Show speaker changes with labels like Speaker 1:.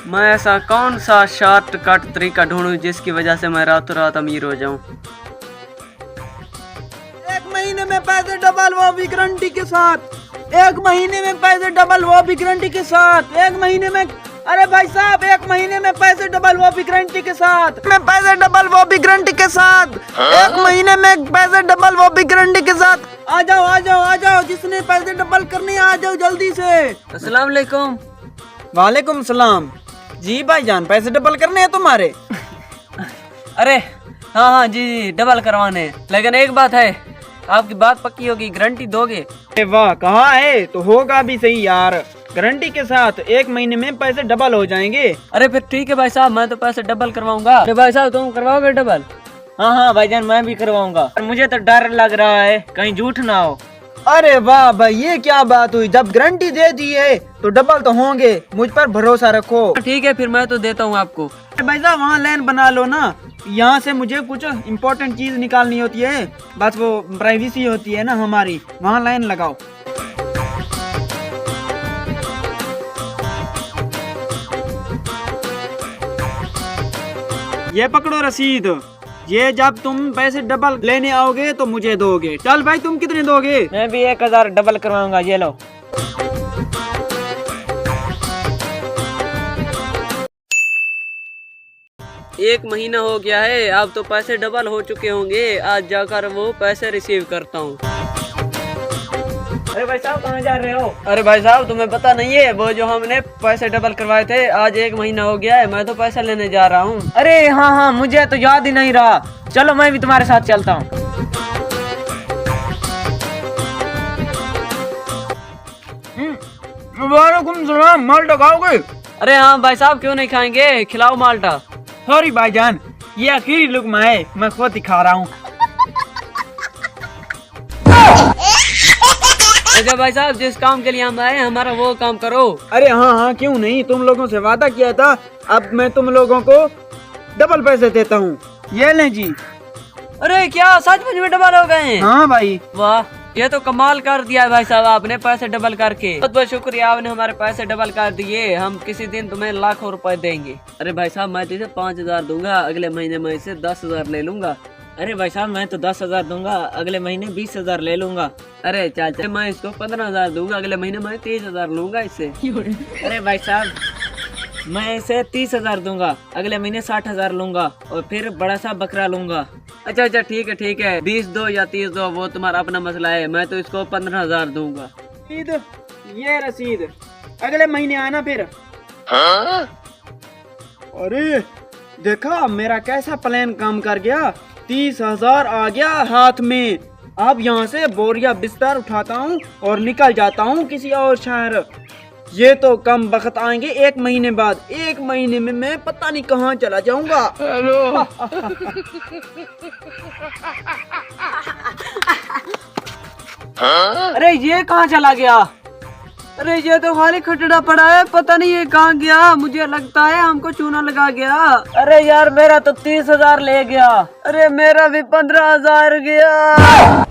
Speaker 1: मैं ऐसा कौन सा शॉर्टकट तरीका ढूंढूं जिसकी वजह से मैं रातों रात अमीर हो जाऊं।
Speaker 2: 1 महीने में पैसे डबल, वो भी गारंटी के साथ। 1 महीने में पैसे डबल, वो भी गारंटी के साथ। 1 महीने में, अरे भाई साहब 1 महीने में पैसे डबल, वो भी गारंटी के साथ। में पैसे डबल, वो भी गारंटी के साथ। 1 महीने में पैसे डबल, वो भी गारंटी के साथ। आ जाओ आ जाओ आ जाओ, जिसने पैसे डबल करने आ जाओ जल्दी से।
Speaker 1: अस्सलाम वालेकुम।
Speaker 2: वालेकुम सलाम। जी भाईजान, पैसे डबल करने हैं तुम्हारे?
Speaker 1: अरे हाँ हाँ जी डबल करवाने, लेकिन एक बात है, आपकी बात पक्की होगी, गारंटी दोगे?
Speaker 2: वाह, कहा है तो होगा भी सही यार, गारंटी के साथ 1 महीने में पैसे डबल हो जाएंगे।
Speaker 1: अरे फिर ठीक है भाई साहब, मैं तो पैसे डबल करवाऊंगा। अरे भाई साहब तुम करवाओगे डबल?
Speaker 3: हाँ हाँ भाईजान, मैं भी करवाऊंगा। मुझे तो डर लग रहा है कहीं झूठ ना हो।
Speaker 2: अरे वाह भाई, ये क्या बात हुई, जब गारंटी दे दी है तो डबल तो होंगे, मुझ पर भरोसा रखो।
Speaker 1: ठीक है फिर मैं तो देता हूँ आपको।
Speaker 2: भाई साहब वहाँ लाइन बना लो ना, यहाँ से मुझे कुछ इम्पोर्टेंट चीज निकालनी होती है, बस वो प्राइवेसी होती है ना हमारी, वहाँ लाइन लगाओ। ये पकड़ो रसीद, ये जब तुम पैसे डबल लेने आओगे तो मुझे दोगे। चल भाई, तुम कितने दोगे?
Speaker 3: मैं भी 1000 डबल करवाऊंगा, ये लो।
Speaker 1: एक महीना हो गया है, अब तो पैसे डबल हो चुके होंगे, आज जाकर वो पैसे रिसीव करता हूँ।
Speaker 3: अरे भाई साहब कहाँ जा रहे हो?
Speaker 1: अरे भाई साहब तुम्हें पता नहीं है, वो जो हमने पैसे डबल करवाए थे, आज 1 महीना हो गया है, मैं तो पैसा लेने जा रहा हूँ।
Speaker 3: अरे हाँ हाँ, मुझे तो याद ही नहीं रहा। चलो मैं भी तुम्हारे साथ चलता हूँ।
Speaker 2: वालेकुम सलाम, माल्टा खाओगे?
Speaker 1: अरे हाँ भाई साहब क्यों नहीं खाएंगे, खिलाओ माल्टा।
Speaker 2: सॉरी भाईजान, ये आखिरी लुकमा है, मैं खुद ही खा रहा हूँ।
Speaker 1: अच्छा भाई साहब, जिस काम के लिए हम आए हमारा वो काम करो।
Speaker 2: अरे हाँ हाँ, क्यों नहीं, तुम लोगों से वादा किया था, अब मैं तुम लोगों को डबल पैसे देता हूँ, ये लें जी।
Speaker 1: अरे क्या सचमुच में डबल हो गए हैं?
Speaker 2: हाँ भाई।
Speaker 1: वाह, ये तो कमाल कर दिया है भाई साहब आपने, पैसे डबल करके। बहुत बहुत शुक्रिया, आपने हमारे पैसे डबल कर दिए, हम किसी दिन तुम्हें लाखों रुपए देंगे। अरे भाई साहब मैं तुझे 5000 दूंगा, अगले महीने मैं इसे 10,000 ले लूंगा।
Speaker 3: अरे भाई साहब मैं तो 10,000 दूंगा, अगले महीने 20,000 ले लूंगा।
Speaker 1: अरे चाचा मैं इसको 15,000 दूंगा, अगले महीने मैं 30,000 लूंगा इससे।
Speaker 3: अरे भाई साहब मैं इसे 30,000 दूंगा, अगले महीने 60,000 लूंगा, और फिर बड़ा सा बकरा लूंगा।
Speaker 1: अच्छा अच्छा ठीक है, 20 दो या 30 दो, वो तुम्हारा अपना मसला है, मैं तो इसको 15,000 दूंगा।
Speaker 2: ये रसीद, अगले महीने आना फिर। हाँ? अरे देखा मेरा कैसा प्लान काम कर गया, 30,000 आ गया हाथ में। अब यहाँ से बोरिया बिस्तर उठाता हूँ और निकल जाता हूँ किसी और शहर। ये तो कम वक्त आएंगे 1 महीने बाद, 1 महीने में मैं पता नहीं कहाँ चला जाऊंगा। हेलो।
Speaker 1: अरे ये कहाँ चला गया? अरे ये तो खाली खटड़ा पड़ा है, पता नहीं ये कहाँ गया, मुझे लगता है हमको चूना लगा गया।
Speaker 3: अरे यार मेरा तो 30,000 ले गया।
Speaker 1: अरे मेरा भी 15,000 गया।